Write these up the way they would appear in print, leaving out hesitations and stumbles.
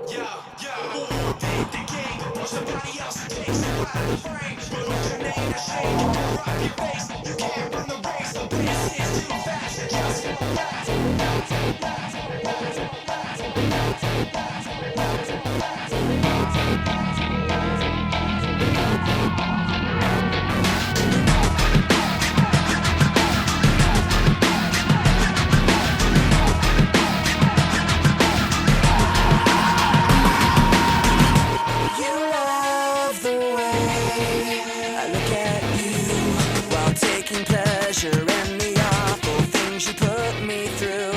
Or take the game, or somebody else takes you out of the frame. But with your name to shame, you can rock your face. You can't run the race, the pace is too fast. You just won't last. You love the way I look at you while taking pleasure in the awful things you put me through.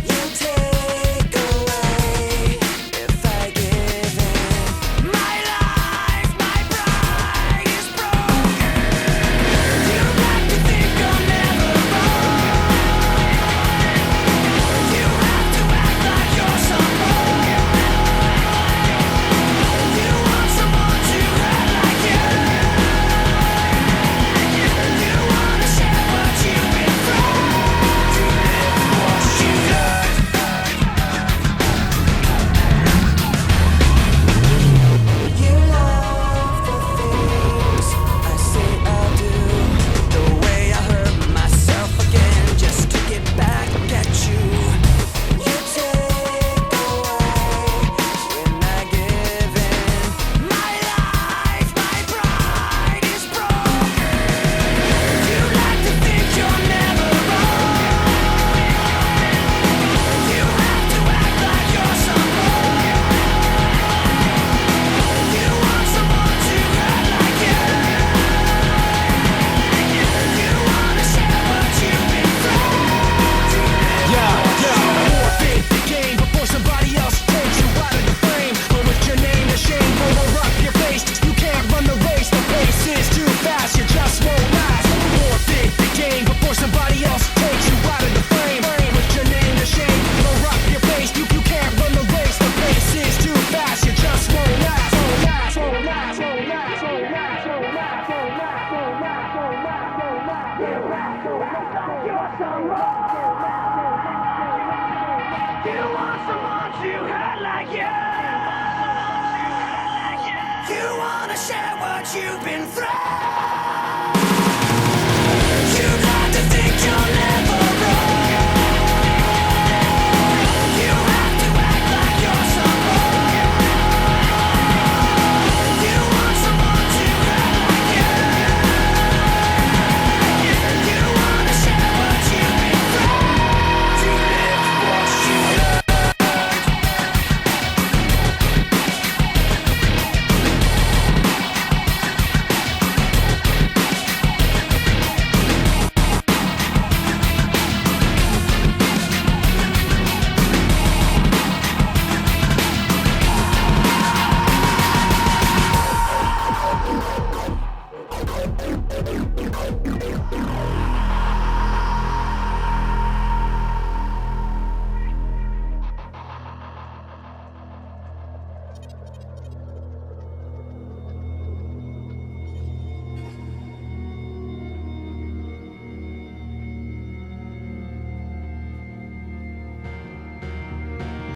You take away if I give in. My life, my pride is broken. You like to think I'll never fall. You have to act like you're someone. You want someone to hurt like you. You wanna share what you've been through. To live what you learn. You love the things I say I'll do. The way I hurt myself again just to get back at you. You take away when I give in. My life, my pride is broken. You like to think you're never wrong. You have to act like you're someone. You want someone to hurt like you. You wanna share what you've been through. Forfeit the game before somebody else takes you out of the frame. But with your name to shame, roll up your face. You can't run the race, the pace is too fast. You just won't last. Forfeit the game before somebody else takes you out of the frame. With your name to shame, roll up your face. You can't run the race, the pace is too fast. You just won't last. Won't last. Won't last. Won't last. Won't last. Won't last. Won't last. Won't last. Won't last. Won't last. You act like you're someone. You want someone to hurt like you. You wanna share what you've been through. You